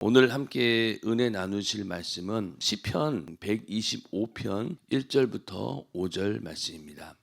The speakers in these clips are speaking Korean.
오늘 함께 은혜 나누실 말씀은 시편 125편 1절부터 5절 말씀입니다.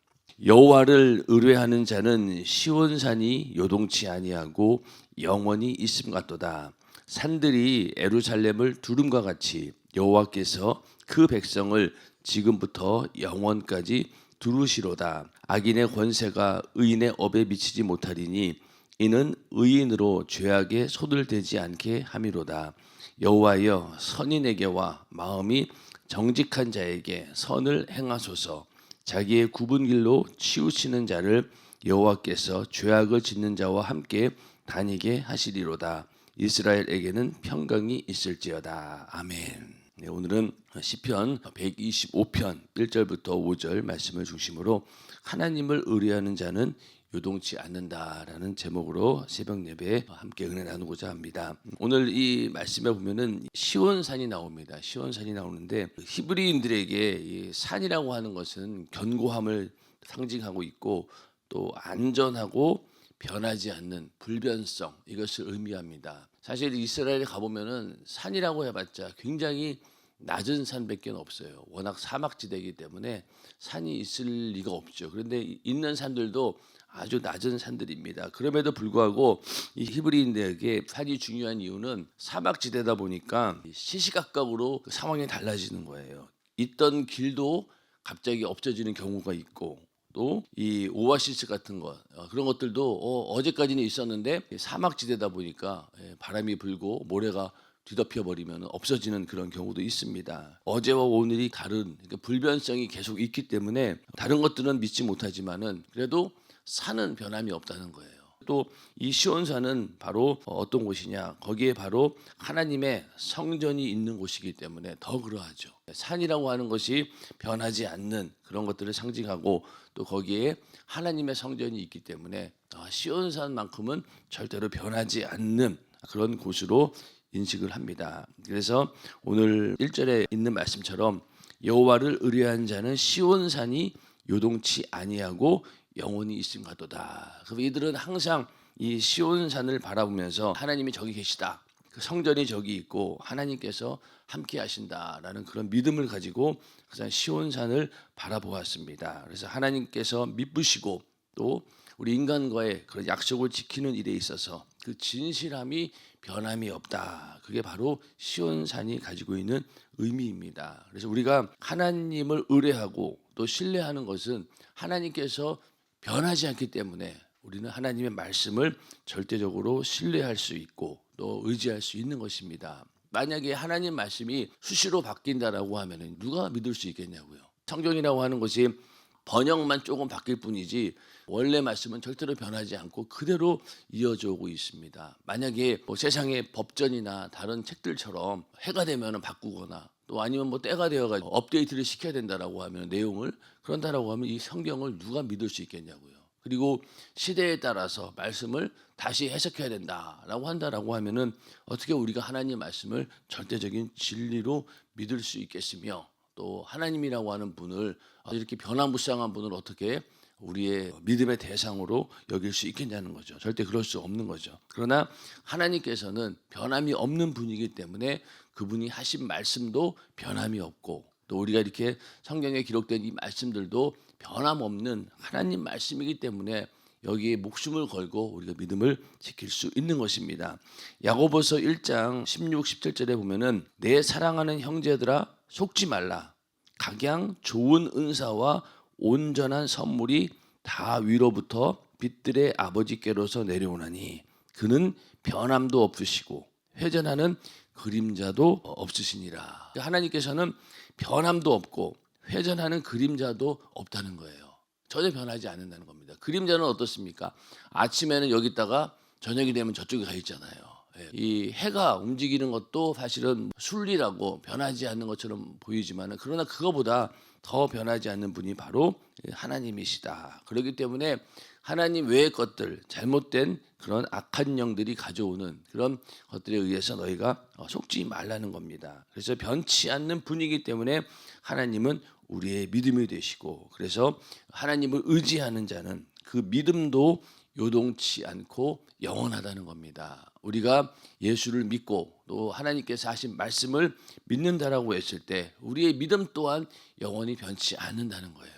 여호와를 의뢰하는 자는 시온산이 요동치 아니하고 영원히 있음 같도다. 산들이 예루살렘을 두름과 같이 여호와께서 그 백성을 지금부터 영원까지 두르시로다. 악인의 권세가 의인의 업에 미치지 못하리니 이는 의인으로 죄악에 손을 대지 않게 함이로다. 여호와여, 선인에게와 마음이 정직한 자에게 선을 행하소서. 자기의 굽은 길로 치우치는 자를 여호와께서 죄악을 짓는 자와 함께 다니게 하시리로다. 이스라엘에게는 평강이 있을지어다. 아멘. 네, 오늘은 시편 125편 1절부터 5절 말씀을 중심으로 하나님을 의뢰하는 자는 요동치 않는다라는 제목으로 새벽 예배에 함께 은혜 나누고자 합니다. 오늘 이 말씀에 보면은 시온산이 나옵니다. 시온산이 나오는데 히브리인들에게 이 산이라고 하는 것은 견고함을 상징하고 있고 또 안전하고 변하지 않는 불변성, 이것을 의미합니다. 사실 이스라엘에 가보면은 산이라고 해봤자 굉장히 낮은 산밖에 없어요. 워낙 사막지대이기 때문에 산이 있을 리가 없죠. 그런데 있는 산들도 아주 낮은 산들입니다. 그럼에도 불구하고 이 히브리인들에게 산이 중요한 이유는 사막지대다 보니까 시시각각으로 그 상황이 달라지는 거예요. 있던 길도 갑자기 없어지는 경우가 있고, 또 이 오아시스 같은 것, 그런 것들도 어제까지는 있었는데 사막지대다 보니까 바람이 불고 모래가 뒤덮여 버리면 없어지는 그런 경우도 있습니다. 어제와 오늘이 다른, 그러니까 불변성이 계속 있기 때문에 다른 것들은 믿지 못하지만은 그래도 산은 변함이 없다는 거예요. 또 이 시온산은 바로 어떤 곳이냐? 거기에 바로 하나님의 성전이 있는 곳이기 때문에 더 그러하죠. 산이라고 하는 것이 변하지 않는 그런 것들을 상징하고, 또 거기에 하나님의 성전이 있기 때문에 시온산만큼은 절대로 변하지 않는 그런 곳으로 인식을 합니다. 그래서 오늘 1절에 있는 말씀처럼 여호와를 의뢰한 자는 시온산이 요동치 아니하고 영원히 있음 같도다. 그럼 이들은 항상 이 시온산을 바라보면서 하나님이 저기 계시다, 그 성전이 저기 있고 하나님께서 함께 하신다라는 그런 믿음을 가지고 항상 시온산을 바라보았습니다. 그래서 하나님께서 미쁘시고 또 우리 인간과의 그런 약속을 지키는 일에 있어서 그 진실함이 변함이 없다. 그게 바로 시온산이 가지고 있는 의미입니다. 그래서 우리가 하나님을 의뢰하고 또 신뢰하는 것은 하나님께서 변하지 않기 때문에 우리는 하나님의 말씀을 절대적으로 신뢰할 수 있고 또 의지할 수 있는 것입니다. 만약에 하나님 말씀이 수시로 바뀐다라고 하면 누가 믿을 수 있겠냐고요. 성경이라고 하는 것이 번역만 조금 바뀔 뿐이지 원래 말씀은 절대로 변하지 않고 그대로 이어져 오고 있습니다. 만약에 세상의 법전이나 다른 책들처럼 해가 되면 바꾸거나 또 아니면 때가 되어가지고 업데이트를 시켜야 된다라고 하면 내용을 그런다라고 하면 이 성경을 누가 믿을 수 있겠냐고요. 그리고 시대에 따라서 말씀을 다시 해석해야 된다라고 한다라고 하면은 어떻게 우리가 하나님 말씀을 절대적인 진리로 믿을 수 있겠으며, 또 하나님이라고 하는 분을 이렇게 변화무쌍한 분을 어떻게 우리의 믿음의 대상으로 여길 수 있겠냐는 거죠. 절대 그럴 수 없는 거죠. 그러나 하나님께서는 변함이 없는 분이기 때문에 그분이 하신 말씀도 변함이 없고, 또 우리가 이렇게 성경에 기록된 이 말씀들도 변함없는 하나님 말씀이기 때문에 여기에 목숨을 걸고 우리가 믿음을 지킬 수 있는 것입니다. 야고보서 1장 16, 17절에 보면은 내 사랑하는 형제들아 속지 말라. 각양 좋은 은사와 온전한 선물이 다 위로부터 빛들의 아버지께로서 내려오나니 그는 변함도 없으시고 회전하는 그림자도 없으시니라. 하나님께서는 변함도 없고 회전하는 그림자도 없다는 거예요. 전혀 변하지 않는다는 겁니다. 그림자는 어떻습니까? 아침에는 여기 있다가 저녁이 되면 저쪽에 가 있잖아요. 이 해가 움직이는 것도 사실은 순리라고 변하지 않는 것처럼 보이지만, 그러나 그거보다 더 변하지 않는 분이 바로 하나님이시다. 그렇기 때문에 하나님 외의 것들, 잘못된 그런 악한 영들이 가져오는 그런 것들에 의해서 너희가 속지 말라는 겁니다. 그래서 변치 않는 분이기 때문에 하나님은 우리의 믿음이 되시고, 그래서 하나님을 의지하는 자는 그 믿음도 요동치 않고 영원하다는 겁니다. 우리가 예수를 믿고 또 하나님께서 하신 말씀을 믿는다라고 했을 때 우리의 믿음 또한 영원히 변치 않는다는 거예요.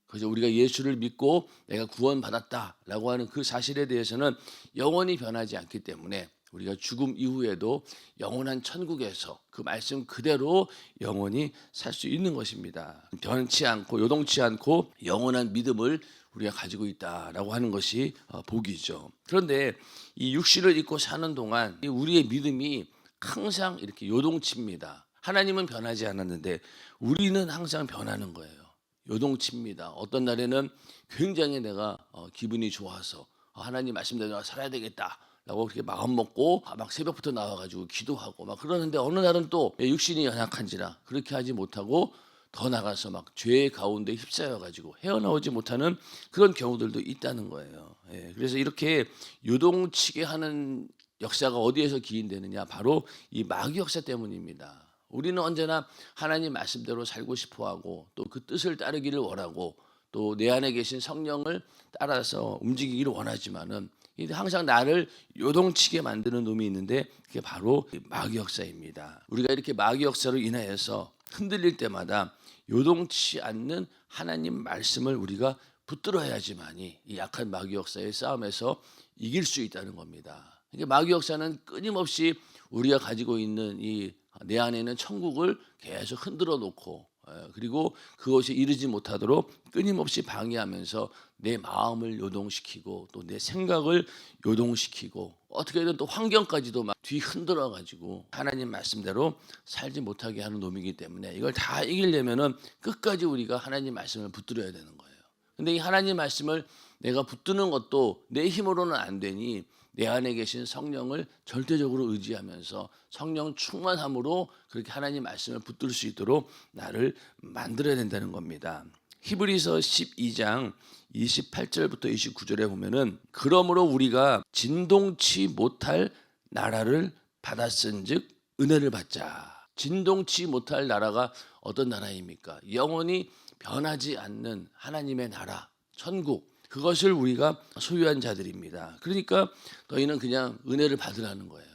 그래서 우리가 예수를 믿고 내가 구원받았다라고 하는 그 사실에 대해서는 영원히 변하지 않기 때문에 우리가 죽음 이후에도 영원한 천국에서 그 말씀 그대로 영원히 살 수 있는 것입니다. 변치 않고 요동치 않고 영원한 믿음을 우리가 가지고 있다라고 하는 것이 복이죠. 그런데 이 육신을 입고 사는 동안 우리의 믿음이 항상 이렇게 요동칩니다. 하나님은 변하지 않았는데 우리는 항상 변하는 거예요. 요동칩니다. 어떤 날에는 굉장히 내가 기분이 좋아서 하나님 말씀대로 살아야 되겠다 라고 그렇게 마음 먹고 막 새벽부터 나와가지고 기도하고 막 그러는데 어느 날은 또 육신이 연약한지라 그렇게 하지 못하고 더 나가서 막 죄의 가운데 휩싸여가지고 헤어나오지 못하는 그런 경우들도 있다는 거예요. 그래서 이렇게 요동치게 하는 역사가 어디에서 기인되느냐, 바로 이 마귀 역사 때문입니다. 우리는 언제나 하나님 말씀대로 살고 싶어하고 또 그 뜻을 따르기를 원하고 또 내 안에 계신 성령을 따라서 움직이기를 원하지만은 항상 나를 요동치게 만드는 놈이 있는데 그게 바로 마귀 역사입니다. 우리가 이렇게 마귀 역사로 인하여서 흔들릴 때마다 요동치 않는 하나님 말씀을 우리가 붙들어야지만이 이 약한 마귀 역사의 싸움에서 이길 수 있다는 겁니다. 이게 마귀 역사는 끊임없이 우리가 가지고 있는 이 내 안에 있는 천국을 계속 흔들어 놓고 그리고 그것이 이르지 못하도록 끊임없이 방해하면서 내 마음을 요동시키고 또 내 생각을 요동시키고 어떻게든 또 환경까지도 막 뒤 흔들어 가지고 하나님 말씀대로 살지 못하게 하는 놈이기 때문에 이걸 다 이기려면은 끝까지 우리가 하나님 말씀을 붙들어야 되는 거예요. 근데 이 하나님 말씀을 내가 붙드는 것도 내 힘으로는 안 되니 내 안에 계신 성령을 절대적으로 의지하면서 성령 충만함으로 그렇게 하나님 말씀을 붙들 수 있도록 나를 만들어야 된다는 겁니다. 히브리서 12장 28절부터 29절에 보면은 그러므로 우리가 진동치 못할 나라를 받았은즉 은혜를 받자. 진동치 못할 나라가 어떤 나라입니까? 영원히 변하지 않는 하나님의 나라, 천국. 그것을 우리가 소유한 자들입니다. 그러니까 너희는 그냥 은혜를 받으라는 거예요.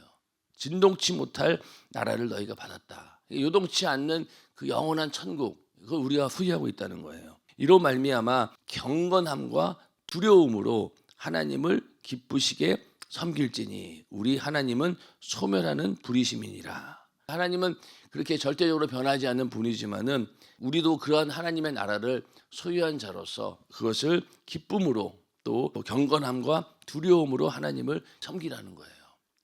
진동치 못할 나라를 너희가 받았다. 요동치 않는 그 영원한 천국, 그걸 우리가 후회하고 있다는 거예요. 이로 말미암아 경건함과 두려움으로 하나님을 기쁘시게 섬길지니 우리 하나님은 소멸하는 불이심이니라. 하나님은 그렇게 절대적으로 변하지 않는 분이지만은 우리도 그러한 하나님의 나라를 소유한 자로서 그것을 기쁨으로 또 경건함과 두려움으로 하나님을 섬기라는 거예요.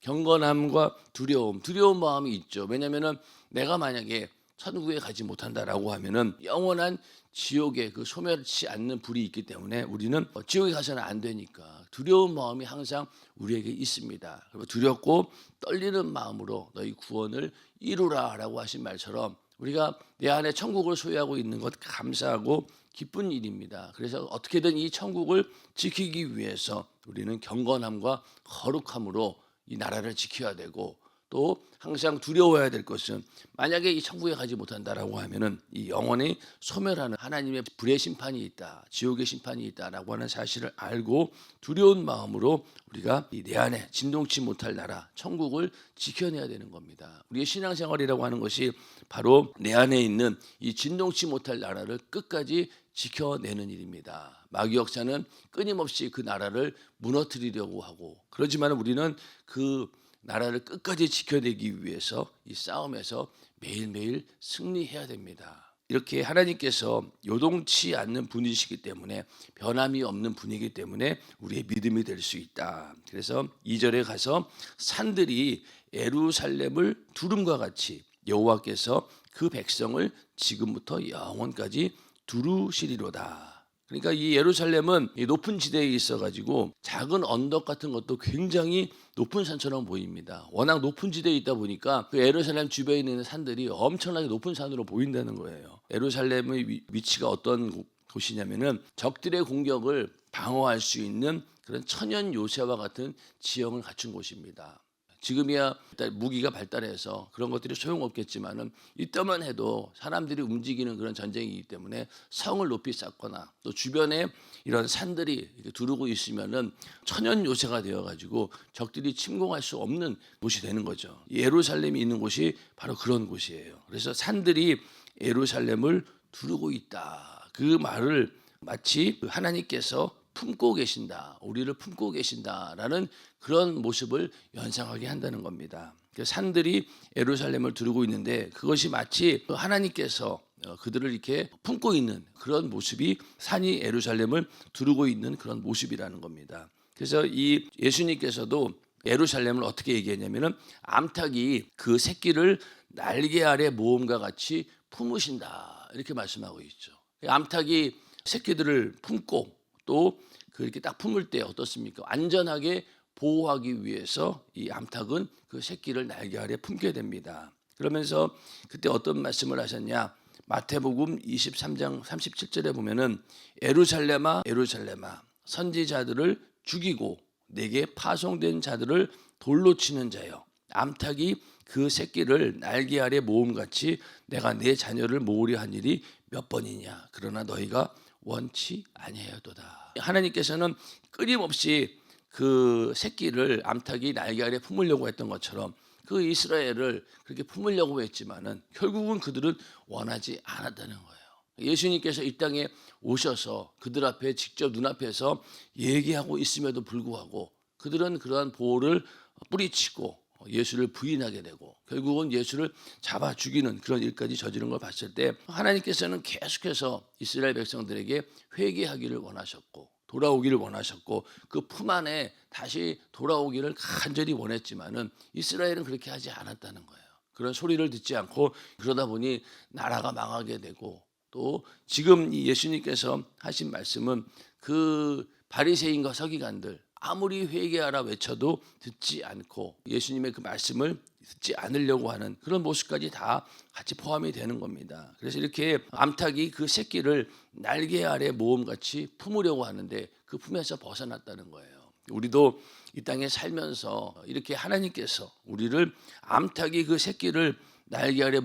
경건함과 두려운 마음이 있죠. 왜냐하면은 내가 만약에 천국에 가지 못한다라고 하면은 영원한 지옥에 그 소멸치 않는 불이 있기 때문에 우리는 지옥에 가서는 안 되니까 두려운 마음이 항상 우리에게 있습니다. 그리고 두렵고 떨리는 마음으로 너희 구원을 이루라라고 하신 말처럼 우리가 내 안에 천국을 소유하고 있는 것 감사하고 기쁜 일입니다. 그래서 어떻게든 이 천국을 지키기 위해서 우리는 경건함과 거룩함으로 이 나라를 지켜야 되고 또 항상 두려워해야 될 것은 만약에 이 천국에 가지 못한다라고 하면은 이 영원히 소멸하는 하나님의 불의 심판이 있다, 지옥의 심판이 있다라고 하는 사실을 알고 두려운 마음으로 우리가 이 내 안에 진동치 못할 나라 천국을 지켜내야 되는 겁니다. 우리의 신앙생활이라고 하는 것이 바로 내 안에 있는 이 진동치 못할 나라를 끝까지 지켜내는 일입니다. 마귀 역사는 끊임없이 그 나라를 무너뜨리려고 하고 그렇지만 우리는 그 나라를 끝까지 지켜내기 위해서 이 싸움에서 매일매일 승리해야 됩니다. 이렇게 하나님께서 요동치 않는 분이시기 때문에 변함이 없는 분이기 때문에 우리의 믿음이 될 수 있다. 그래서 2절에 가서 산들이 예루살렘을 두름과 같이 여호와께서 그 백성을 지금부터 영원까지 두루시리로다. 그러니까 이 예루살렘은 이 높은 지대에 있어가지고 작은 언덕 같은 것도 굉장히 높은 산처럼 보입니다. 워낙 높은 지대에 있다 보니까 그 예루살렘 주변에 있는 산들이 엄청나게 높은 산으로 보인다는 거예요. 예루살렘의 위치가 어떤 곳이냐면은 적들의 공격을 방어할 수 있는 그런 천연 요새와 같은 지형을 갖춘 곳입니다. 지금이야 무기가 발달해서 그런 것들이 소용없겠지만은 이때만 해도 사람들이 움직이는 그런 전쟁이기 때문에 성을 높이 쌓거나 또 주변에 이런 산들이 이렇게 두르고 있으면은 천연 요새가 되어가지고 적들이 침공할 수 없는 곳이 되는 거죠. 예루살렘이 있는 곳이 바로 그런 곳이에요. 그래서 산들이 예루살렘을 두르고 있다. 그 말을 마치 하나님께서 품고 계신다, 우리를 품고 계신다라는 그런 모습을 연상하게 한다는 겁니다. 산들이 예루살렘을 두르고 있는데 그것이 마치 하나님께서 그들을 이렇게 품고 있는 그런 모습이 산이 예루살렘을 두르고 있는 그런 모습이라는 겁니다. 그래서 이 예수님께서도 예루살렘을 어떻게 얘기했냐면은 암탉이 그 새끼를 날개 아래 모험과 같이 품으신다 이렇게 말씀하고 있죠. 암탉이 새끼들을 품고 또 그렇게 딱 품을 때 어떻습니까? 안전하게 보호하기 위해서 이 암탉은 그 새끼를 날개 아래 품게 됩니다. 그러면서 그때 어떤 말씀을 하셨냐? 마태복음 23장 37절에 보면은 예루살렘아 예루살렘아 선지자들을 죽이고 내게 파송된 자들을 돌로 치는 자여 암탉이 그 새끼를 날개 아래 모음같이 내가 내 자녀를 모으려 한 일이 몇 번이냐 그러나 너희가 원치 아니하였도다. 하나님께서는 끊임없이 그 새끼를 암탉이 날개 아래 품으려고 했던 것처럼 그 이스라엘을 그렇게 품으려고 했지만은 결국은 그들은 원하지 않았다는 거예요. 예수님께서 이 땅에 오셔서 그들 앞에 직접 눈앞에서 얘기하고 있음에도 불구하고 그들은 그러한 보호를 뿌리치고 예수를 부인하게 되고 결국은 예수를 잡아 죽이는 그런 일까지 저지른 걸 봤을 때 하나님께서는 계속해서 이스라엘 백성들에게 회개하기를 원하셨고 돌아오기를 원하셨고 그 품 안에 다시 돌아오기를 간절히 원했지만은 이스라엘은 그렇게 하지 않았다는 거예요. 그런 소리를 듣지 않고 그러다 보니 나라가 망하게 되고 또 지금 이 예수님께서 하신 말씀은 그 바리새인과 서기관들 아무리 회개하라 외쳐도 듣지 않고 예수님의 그 말씀을 듣지 않으려고 하는 그런 모습까지 다 같이 포함이 되는 겁니다. 그래서 이렇게 암탉이 그 새끼를 날개 아래 모험같이 품으려고 하는데 그 품에서 벗어났다는 거예요. 우리도 이 땅에 살면서 이렇게 하나님께서 우리를 암탉이 그 새끼를 날개 아래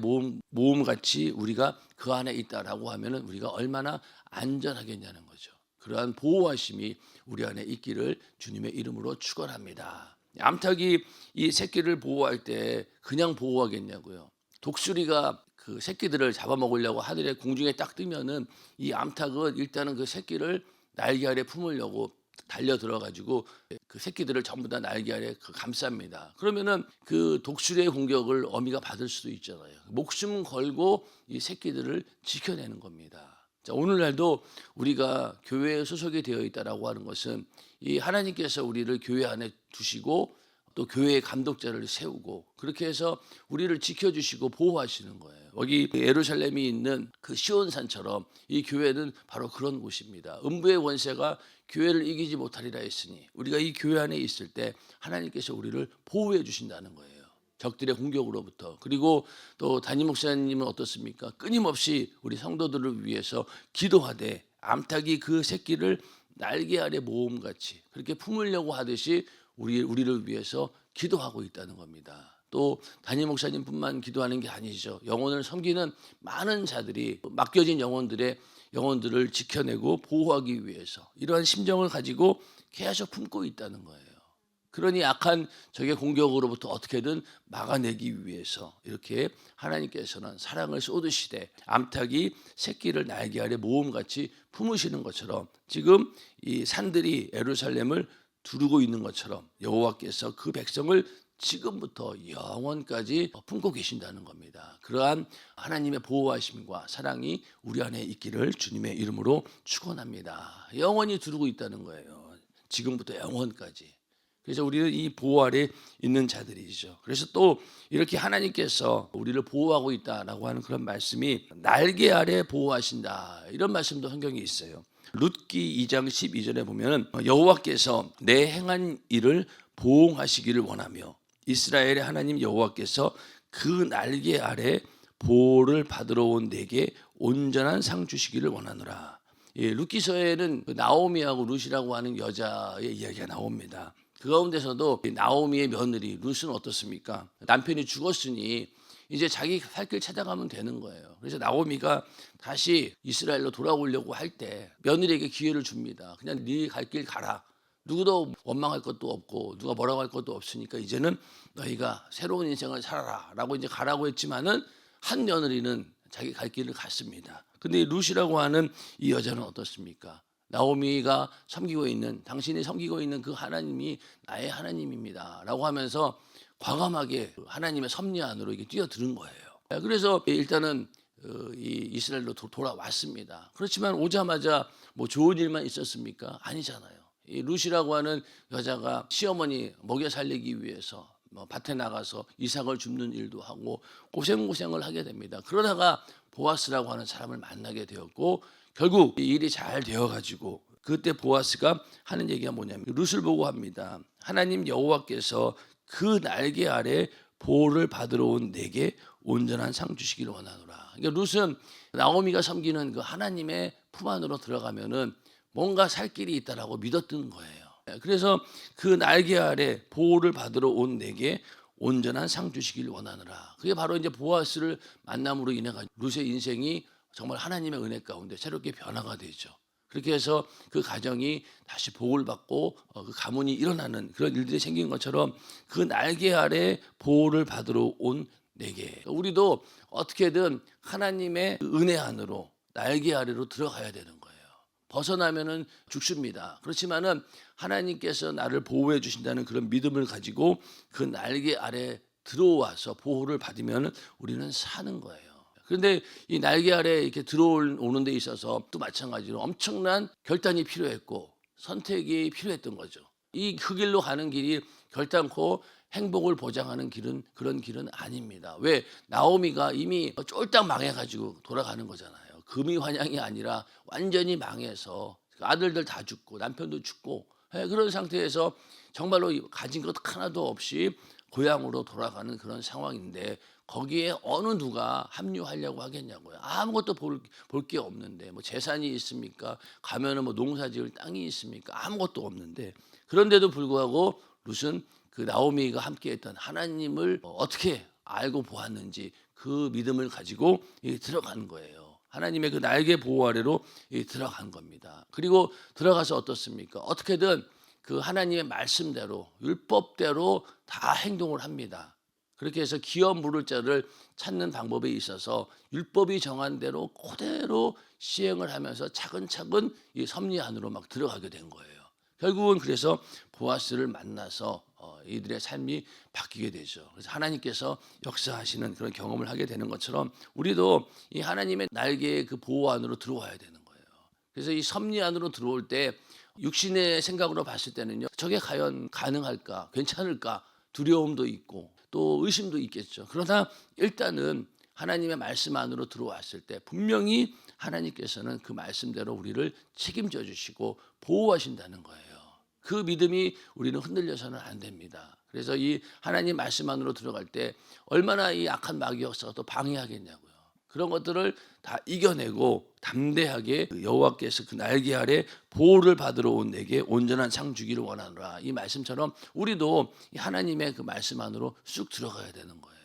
모험같이 우리가 그 안에 있다라고 하면은 우리가 얼마나 안전하겠냐는 거죠. 그러한 보호하심이 우리 안에 있기를 주님의 이름으로 축원합니다. 암탉이 이 새끼를 보호할 때 그냥 보호하겠냐고요. 독수리가 그 새끼들을 잡아먹으려고 하늘에 공중에 딱 뜨면은 이 암탉은 일단은 그 새끼를 날개 아래 품으려고 달려 들어가지고 그 새끼들을 전부 다 날개 아래 감쌉니다. 그러면은 그 독수리의 공격을 어미가 받을 수도 있잖아요. 목숨 걸고 이 새끼들을 지켜내는 겁니다. 자, 오늘날도 우리가 교회에 소속이 되어 있다라고 하는 것은 이 하나님께서 우리를 교회 안에 두시고 또 교회의 감독자를 세우고 그렇게 해서 우리를 지켜주시고 보호하시는 거예요. 여기 예루살렘이 있는 그 시온산처럼 이 교회는 바로 그런 곳입니다. 음부의 원세가 교회를 이기지 못하리라 했으니 우리가 이 교회 안에 있을 때 하나님께서 우리를 보호해 주신다는 거예요. 적들의 공격으로부터. 그리고 또 담임 목사님은 어떻습니까? 끊임없이 우리 성도들을 위해서 기도하되 암탉이 그 새끼를 날개 아래 모험같이 그렇게 품으려고 하듯이 우리를 위해서 기도하고 있다는 겁니다. 또 담임 목사님뿐만 기도하는 게 아니죠. 영혼을 섬기는 많은 자들이 맡겨진 영혼들을 지켜내고 보호하기 위해서 이러한 심정을 가지고 계속 품고 있다는 거예요. 그러니 악한 적의 공격으로부터 어떻게든 막아내기 위해서 이렇게 하나님께서는 사랑을 쏟으시되 암탉이 새끼를 날개 아래 모험같이 품으시는 것처럼 지금 이 산들이 예루살렘을 두르고 있는 것처럼 여호와께서 그 백성을 지금부터 영원까지 품고 계신다는 겁니다. 그러한 하나님의 보호하심과 사랑이 우리 안에 있기를 주님의 이름으로 축원합니다. 영원히 두르고 있다는 거예요. 지금부터 영원까지. 그래서 우리는 이 보호 아래 있는 자들이죠. 그래서 또 이렇게 하나님께서 우리를 보호하고 있다라고 하는 그런 말씀이 날개 아래 보호하신다 이런 말씀도 성경에 있어요. 룻기 2장 12절에 보면 여호와께서 내 행한 일을 보응하시기를 원하며 이스라엘의 하나님 여호와께서 그 날개 아래 보호를 받으러 온 내게 온전한 상 주시기를 원하노라. 예, 룻기서에는 나오미하고 룻이라고 하는 여자의 이야기가 나옵니다. 그 가운데서도 나오미의 며느리 룻은 어떻습니까? 남편이 죽었으니 이제 자기 살 길 찾아가면 되는 거예요. 그래서 나오미가 다시 이스라엘로 돌아오려고 할 때 며느리에게 기회를 줍니다. 그냥 네 갈 길 가라. 누구도 원망할 것도 없고 누가 뭐라고 할 것도 없으니까 이제는 너희가 새로운 인생을 살아라라고 이제 가라고 했지만은 한 며느리는 자기 갈 길을 갔습니다. 근데 이 룻이라고 하는 이 여자는 어떻습니까? 나오미가 섬기고 있는 당신이 섬기고 있는 그 하나님이 나의 하나님입니다라고 하면서 과감하게 하나님의 섭리 안으로 이게 뛰어드는 거예요. 그래서 일단은 이 이스라엘로 돌아왔습니다. 그렇지만 오자마자 뭐 좋은 일만 있었습니까? 아니잖아요. 이 룻이라고 하는 여자가 시어머니 먹여 살리기 위해서 뭐 밭에 나가서 이삭을 줍는 일도 하고 고생을 하게 됩니다. 그러다가 보아스라고 하는 사람을 만나게 되었고 결국 이 일이 잘 되어가지고 그때 보아스가 하는 얘기가 뭐냐면 룻을 보고 합니다. 하나님 여호와께서 그 날개 아래 보호를 받으러 온 내게 온전한 상 주시기를 원하노라. 그러니까 룻은 나오미가 섬기는 그 하나님의 품 안으로 들어가면은 뭔가 살 길이 있다라고 믿었던 거예요. 그래서 그 날개 아래 보호를 받으러 온 내게 온전한 상 주시길 원하노라. 그게 바로 이제 보아스를 만남으로 인해 가지고 룻의 인생이 정말 하나님의 은혜 가운데 새롭게 변화가 되죠. 그렇게 해서 그 가정이 다시 복을 받고 그 가문이 일어나는 그런 일들이 생긴 것처럼 그 날개 아래 보호를 받으러 온 내게 우리도 어떻게든 하나님의 은혜 안으로 날개 아래로 들어가야 되는 거예요. 벗어나면은 죽습니다. 그렇지만은 하나님께서 나를 보호해 주신다는 그런 믿음을 가지고 그 날개 아래 들어와서 보호를 받으면 우리는 사는 거예요. 그런데 이 날개 아래 이렇게 들어오는 데 있어서 또 마찬가지로 엄청난 결단이 필요했고 선택이 필요했던 거죠. 이 그 길로 가는 길이 결단코 행복을 보장하는 길은 그런 길은 아닙니다. 왜? 나오미가 이미 쫄딱 망해가지고 돌아가는 거잖아요. 금이 환양이 아니라 완전히 망해서 아들들 다 죽고 남편도 죽고 그런 상태에서 정말로 가진 것 하나도 없이 고향으로 돌아가는 그런 상황인데 거기에 어느 누가 합류하려고 하겠냐고요. 아무것도 볼 게 없는데 뭐 재산이 있습니까? 가면은 뭐 농사지을 땅이 있습니까? 아무것도 없는데 그런데도 불구하고 룻은 그 나오미가 함께했던 하나님을 어떻게 알고 보았는지 그 믿음을 가지고 들어가는 거예요. 하나님의 그 날개 보호 아래로 들어간 겁니다. 그리고 들어가서 어떻습니까? 어떻게든 그 하나님의 말씀대로 율법대로 다 행동을 합니다. 그렇게 해서 기업 물을 자를 찾는 방법에 있어서 율법이 정한 대로 그대로 시행을 하면서 차근차근 이 섭리 안으로 막 들어가게 된 거예요. 결국은 그래서 보아스를 만나서 이들의 삶이 바뀌게 되죠. 그래서 하나님께서 역사하시는 그런 경험을 하게 되는 것처럼 우리도 이 하나님의 날개의 그 보호 안으로 들어와야 되는 거예요. 그래서 이 섭리 안으로 들어올 때 육신의 생각으로 봤을 때는요, 저게 과연 가능할까, 괜찮을까 두려움도 있고 또 의심도 있겠죠. 그러나 일단은 하나님의 말씀 안으로 들어왔을 때 분명히 하나님께서는 그 말씀대로 우리를 책임져 주시고 보호하신다는 거예요. 그 믿음이 우리는 흔들려서는 안 됩니다. 그래서 이 하나님 말씀 안으로 들어갈 때 얼마나 이 악한 마귀 역사가 또 방해하겠냐고요. 그런 것들을 다 이겨내고 담대하게 여호와께서 그 날개 아래 보호를 받으러 온 내게 온전한 상 주기를 원하노라. 이 말씀처럼 우리도 하나님의 그 말씀 안으로 쑥 들어가야 되는 거예요.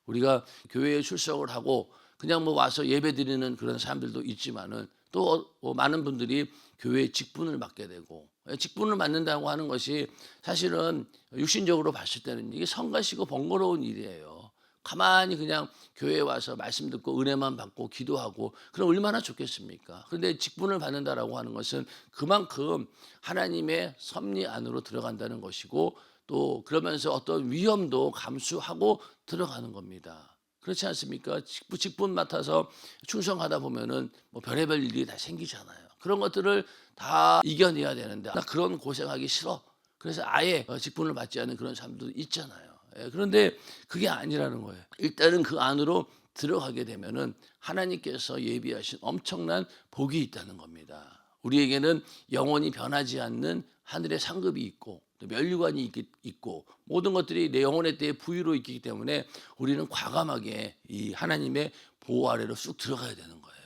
우리가 교회에 출석을 하고 그냥 뭐 와서 예배 드리는 그런 사람들도 있지만은 또 많은 분들이 교회에 직분을 맡게 되고 직분을 맡는다고 하는 것이 사실은 육신적으로 봤을 때는 이게 성가시고 번거로운 일이에요. 가만히 그냥 교회에 와서 말씀 듣고 은혜만 받고 기도하고 그럼 얼마나 좋겠습니까? 그런데 직분을 받는다라고 하는 것은 그만큼 하나님의 섭리 안으로 들어간다는 것이고 또 그러면서 어떤 위험도 감수하고 들어가는 겁니다. 그렇지 않습니까? 직분 맡아서 충성하다 보면은 뭐 별의별 일이 다 생기잖아요. 그런 것들을 다 이겨내야 되는데 나 그런 고생하기 싫어. 그래서 아예 직분을 받지 않는 그런 사람도 있잖아요. 그런데 그게 아니라는 거예요. 일단은 그 안으로 들어가게 되면은 하나님께서 예비하신 엄청난 복이 있다는 겁니다. 우리에게는 영원히 변하지 않는 하늘의 상급이 있고 또 면류관이 있고 모든 것들이 내 영혼의 때에 부유로 있기 때문에 우리는 과감하게 이 하나님의 보호 아래로 쑥 들어가야 되는 거예요.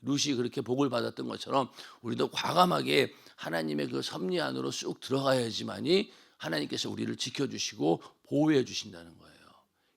룻이 그렇게 복을 받았던 것처럼 우리도 과감하게 하나님의 그 섭리 안으로 쑥 들어가야지만이 하나님께서 우리를 지켜주시고 보호해 주신다는 거예요.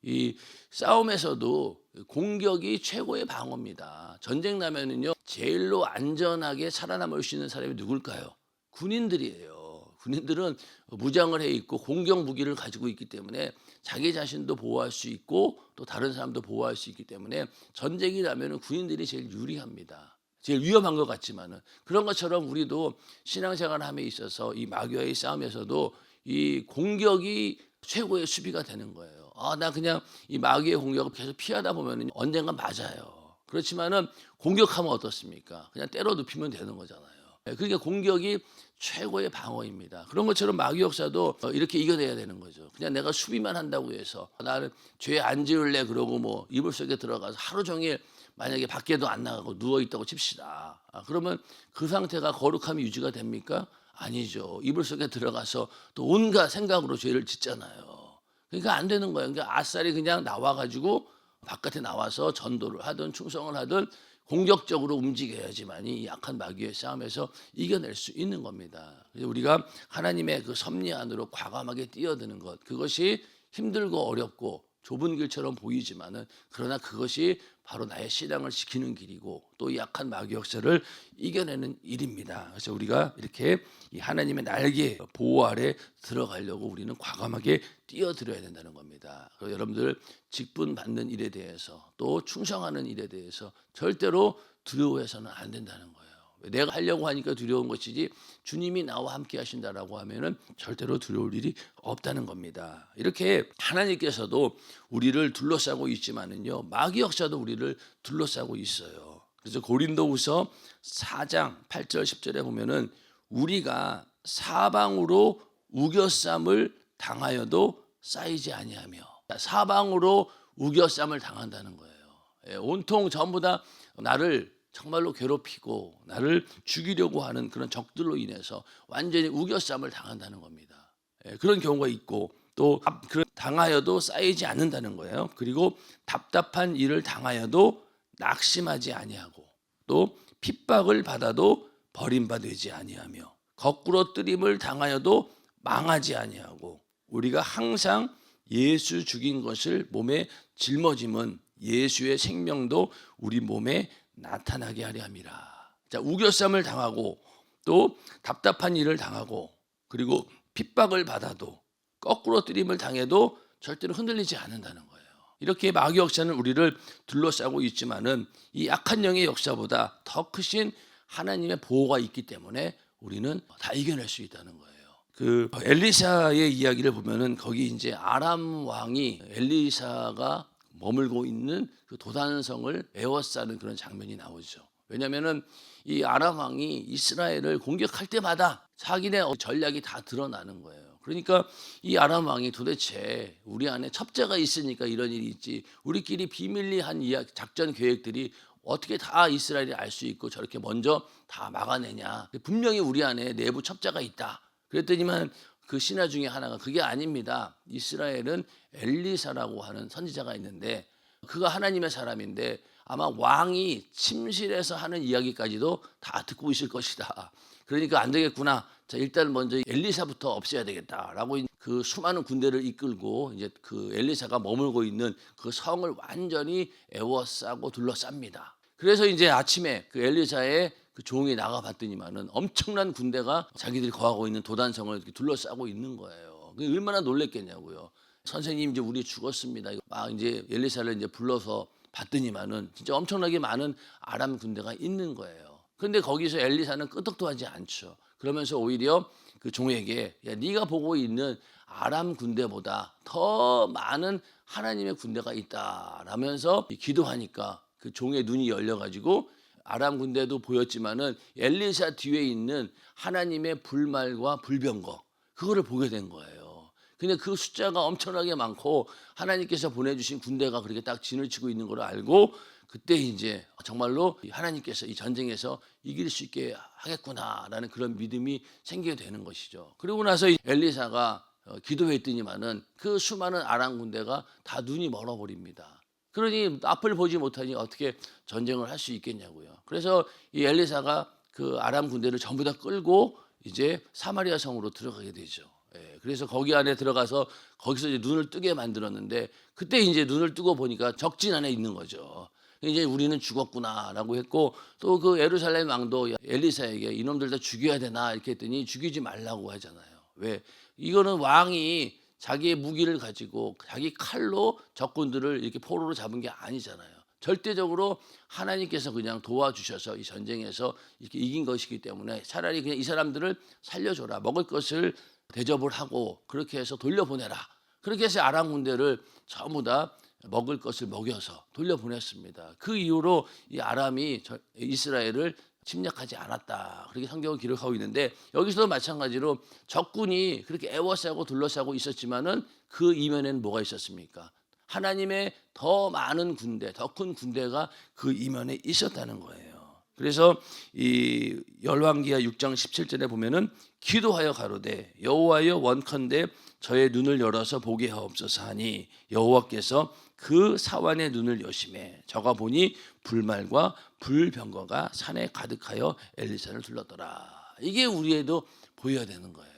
이 싸움에서도 공격이 최고의 방어입니다. 전쟁 나면은요, 제일로 안전하게 살아남을 수 있는 사람이 누굴까요? 군인들이에요. 군인들은 무장을 해 있고 공격 무기를 가지고 있기 때문에 자기 자신도 보호할 수 있고 또 다른 사람도 보호할 수 있기 때문에 전쟁이 나면은 군인들이 제일 유리합니다. 제일 위험한 것 같지만은 그런 것처럼 우리도 신앙생활 함에 있어서 이 마귀와의 싸움에서도 이 공격이 최고의 수비가 되는 거예요. 나 그냥 이 마귀의 공격을 계속 피하다 보면은 언젠가 맞아요. 그렇지만은 공격하면 어떻습니까? 그냥 때려 눕히면 되는 거잖아요. 그러니까 공격이 최고의 방어입니다. 그런 것처럼 마귀 역사도 이렇게 이겨내야 되는 거죠. 그냥 내가 수비만 한다고 해서 나는 죄 안 지을래 그러고 뭐 이불 속에 들어가서 하루 종일 만약에 밖에도 안 나가고 누워 있다고 칩시다. 그러면 그 상태가 거룩함이 유지가 됩니까? 아니죠. 이불 속에 들어가서 또 온갖 생각으로 죄를 짓잖아요. 그러니까 안 되는 거예요. 그러니까 아싸리 그냥 나와가지고 바깥에 나와서 전도를 하든 충성을 하든 공격적으로 움직여야지만이 이 약한 마귀의 싸움에서 이겨낼 수 있는 겁니다. 그래서 우리가 하나님의 그 섭리 안으로 과감하게 뛰어드는 것, 그것이 힘들고 어렵고 좁은 길처럼 보이지만은 그러나 그것이 바로 나의 신앙을 지키는 길이고 또 이 약한 마귀 역사를 이겨내는 일입니다. 그래서 우리가 이렇게 이 하나님의 날개 보호 아래 들어가려고 우리는 과감하게 뛰어들어야 된다는 겁니다. 그래서 여러분들 직분 받는 일에 대해서 또 충성하는 일에 대해서 절대로 두려워해서는 안 된다는 거예요. 내가 하려고 하니까 두려운 것이지 주님이 나와 함께 하신다라고 하면은 절대로 두려울 일이 없다는 겁니다. 이렇게 하나님께서도 우리를 둘러싸고 있지만은요, 마귀 역사도 우리를 둘러싸고 있어요. 그래서 고린도후서 4장 8절 10절에 보면은 우리가 사방으로 우겨쌈을 당하여도 쌓이지 아니하며, 사방으로 우겨쌈을 당한다는 거예요. 온통 전부 다 나를 정말로 괴롭히고 나를 죽이려고 하는 그런 적들로 인해서 완전히 우겨쌈을 당한다는 겁니다. 그런 경우가 있고 또 그런 당하여도 쌓이지 않는다는 거예요. 그리고 답답한 일을 당하여도 낙심하지 아니하고 또 핍박을 받아도 버림받지 아니하며 거꾸로 뜨림을 당하여도 망하지 아니하고 우리가 항상 예수 죽인 것을 몸에 짊어짐은 예수의 생명도 우리 몸에 나타나게 하려 함이라. 자, 우겨쌈을 당하고 또 답답한 일을 당하고 그리고 핍박을 받아도 거꾸로 뜨림을 당해도 절대로 흔들리지 않는다는 거예요. 이렇게 마귀 역사는 우리를 둘러싸고 있지만은 이 악한 영의 역사보다 더 크신 하나님의 보호가 있기 때문에 우리는 다 이겨낼 수 있다는 거예요. 그 엘리사의 이야기를 보면은 거기 이제 아람 왕이 엘리사가 머물고 있는 그 도단성을 에워싸는 그런 장면이 나오죠. 왜냐하면은 이 아람 왕이 이스라엘을 공격할 때마다 자기네 전략이 다 드러나는 거예요. 그러니까 이 아람 왕이 도대체 우리 안에 첩자가 있으니까 이런 일이 있지 우리끼리 비밀리 한 작전 계획들이 어떻게 다 이스라엘이 알 수 있고 저렇게 먼저 다 막아내냐. 분명히 우리 안에 내부 첩자가 있다. 그랬더니만 그 신하 중에 하나가 그게 아닙니다. 이스라엘은 엘리사라고 하는 선지자가 있는데 그가 하나님의 사람인데 아마 왕이 침실에서 하는 이야기까지도 다 듣고 있을 것이다. 그러니까 안 되겠구나. 자, 일단 먼저 엘리사부터 없애야 되겠다라고 그 수많은 군대를 이끌고 이제 그 엘리사가 머물고 있는 그 성을 완전히 에워싸고 둘러쌉니다. 그래서 이제 아침에 그 엘리사의 그 종이 나가봤더니만은 엄청난 군대가 자기들이 거하고 있는 도단성을 이렇게 둘러싸고 있는 거예요. 얼마나 놀랬겠냐고요. 선생님 이제 우리 죽었습니다. 막 이제 엘리사를 이제 불러서 봤더니만은 진짜 엄청나게 많은 아람 군대가 있는 거예요. 그런데 거기서 엘리사는 끄덕도 하지 않죠. 그러면서 오히려 그 종에게 야, 네가 보고 있는 아람 군대보다 더 많은 하나님의 군대가 있다라면서 기도하니까 그 종의 눈이 열려가지고 아람 군대도 보였지만은 엘리사 뒤에 있는 하나님의 불말과 불병거 그거를 보게 된 거예요. 근데 그 숫자가 엄청나게 많고 하나님께서 보내주신 군대가 그렇게 딱 진을 치고 있는 걸 알고 그때 이제 정말로 하나님께서 이 전쟁에서 이길 수 있게 하겠구나라는 그런 믿음이 생기게 되는 것이죠. 그리고 나서 엘리사가 기도했더니만은 그 수많은 아람 군대가 다 눈이 멀어버립니다. 그러니 앞을 보지 못하니 어떻게 전쟁을 할 수 있겠냐고요. 그래서 이 엘리사가 그 아람 군대를 전부 다 끌고 이제 사마리아 성으로 들어가게 되죠. 예, 그래서 거기 안에 들어가서 거기서 이제 눈을 뜨게 만들었는데 그때 이제 눈을 뜨고 보니까 적진 안에 있는 거죠. 이제 우리는 죽었구나라고 했고 또 그 예루살렘 왕도 엘리사에게 이놈들 다 죽여야 되나 이렇게 했더니 죽이지 말라고 하잖아요. 왜? 이거는 왕이 자기의 무기를 가지고 자기 칼로 적군들을 이렇게 포로로 잡은 게 아니잖아요. 절대적으로 하나님께서 그냥 도와주셔서 이 전쟁에서 이렇게 이긴 것이기 때문에 차라리 그냥 이 사람들을 살려줘라. 먹을 것을 대접을 하고 그렇게 해서 돌려보내라. 그렇게 해서 아람 군대를 전부 다 먹을 것을 먹여서 돌려보냈습니다. 그 이후로 이 아람이 이스라엘을 침략하지 않았다. 그렇게 성경을 기록하고 있는데 여기서도 마찬가지로 적군이 그렇게 애워싸고 둘러싸고 있었지만은 그 이면에는 뭐가 있었습니까? 하나님의 더 많은 군대, 더 큰 군대가 그 이면에 있었다는 거예요. 그래서 이 열왕기하 6장 17절에 보면은 기도하여 가로되 여호와여 원컨대 저의 눈을 열어서 보게 하옵소서 하니 여호와께서 그 사환의 눈을 여심해 저가 보니 불말과 불병거가 산에 가득하여 엘리사를 둘렀더라. 이게 우리에도 보여야 되는 거예요.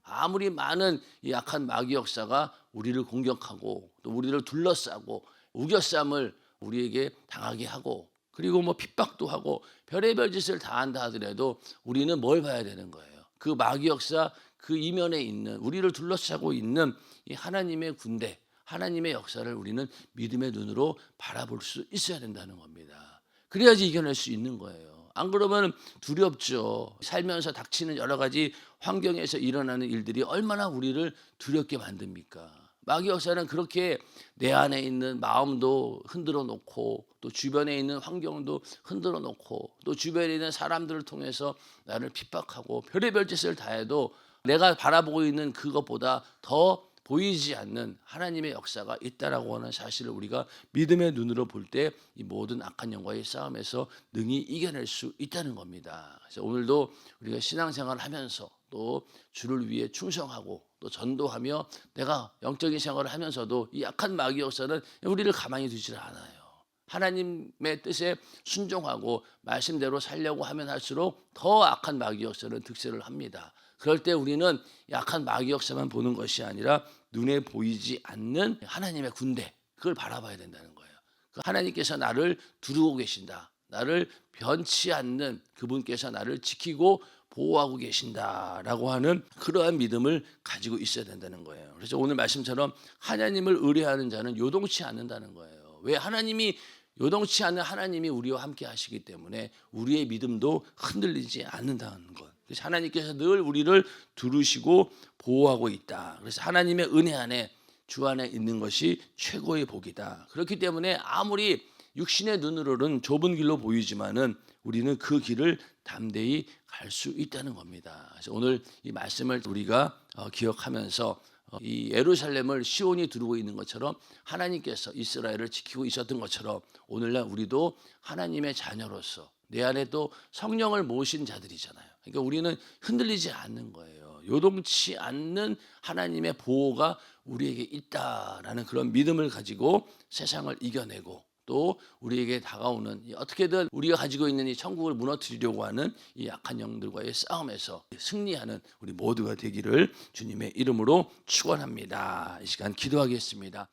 아무리 많은 이 악한 마귀 역사가 우리를 공격하고 또 우리를 둘러싸고 우겨쌈을 우리에게 당하게 하고 그리고 뭐 핍박도 하고 별의별 짓을 다 한다 하더라도 우리는 뭘 봐야 되는 거예요. 그 마귀 역사 그 이면에 있는 우리를 둘러싸고 있는 이 하나님의 군대 하나님의 역사를 우리는 믿음의 눈으로 바라볼 수 있어야 된다는 겁니다. 그래야지 이겨낼 수 있는 거예요. 안 그러면 두렵죠. 살면서 닥치는 여러 가지 환경에서 일어나는 일들이 얼마나 우리를 두렵게 만듭니까? 마귀 역사는 그렇게 내 안에 있는 마음도 흔들어 놓고 또 주변에 있는 환경도 흔들어 놓고 또 주변에 있는 사람들을 통해서 나를 핍박하고 별의별 짓을 다 해도 내가 바라보고 있는 그것보다 더 보이지 않는 하나님의 역사가 있다라고 하는 사실을 우리가 믿음의 눈으로 볼 때 이 모든 악한 영과의 싸움에서 능히 이겨낼 수 있다는 겁니다. 그래서 오늘도 우리가 신앙생활을 하면서 또 주를 위해 충성하고 또 전도하며 내가 영적인 생활을 하면서도 이 악한 마귀 역사는 우리를 가만히 두질 않아요. 하나님의 뜻에 순종하고 말씀대로 살려고 하면 할수록 더 악한 마귀 역사는 득세를 합니다. 그럴 때 우리는 약한 마귀 역사만 보는 것이 아니라 눈에 보이지 않는 하나님의 군대 그걸 바라봐야 된다는 거예요. 그 하나님께서 나를 두르고 계신다. 나를 변치 않는 그분께서 나를 지키고 보호하고 계신다라고 하는 그러한 믿음을 가지고 있어야 된다는 거예요. 그래서 오늘 말씀처럼 하나님을 의뢰하는 자는 요동치 않는다는 거예요. 왜 하나님이 요동치 않는 하나님이 우리와 함께 하시기 때문에 우리의 믿음도 흔들리지 않는다는 것. 그래서 하나님께서 늘 우리를 두르시고 보호하고 있다. 그래서 하나님의 은혜 안에 주 안에 있는 것이 최고의 복이다. 그렇기 때문에 아무리 육신의 눈으로는 좁은 길로 보이지만은 우리는 그 길을 담대히 갈 수 있다는 겁니다. 그래서 오늘 이 말씀을 우리가 기억하면서 이 예루살렘을 시온이 두르고 있는 것처럼 하나님께서 이스라엘을 지키고 있었던 것처럼 오늘날 우리도 하나님의 자녀로서 내 안에 또 성령을 모신 자들이잖아요. 그러니까 우리는 흔들리지 않는 거예요. 요동치 않는 하나님의 보호가 우리에게 있다라는 그런 믿음을 가지고 세상을 이겨내고 또 우리에게 다가오는 어떻게든 우리가 가지고 있는 이 천국을 무너뜨리려고 하는 이 약한 영들과의 싸움에서 승리하는 우리 모두가 되기를 주님의 이름으로 축원합니다. 이 시간 기도하겠습니다.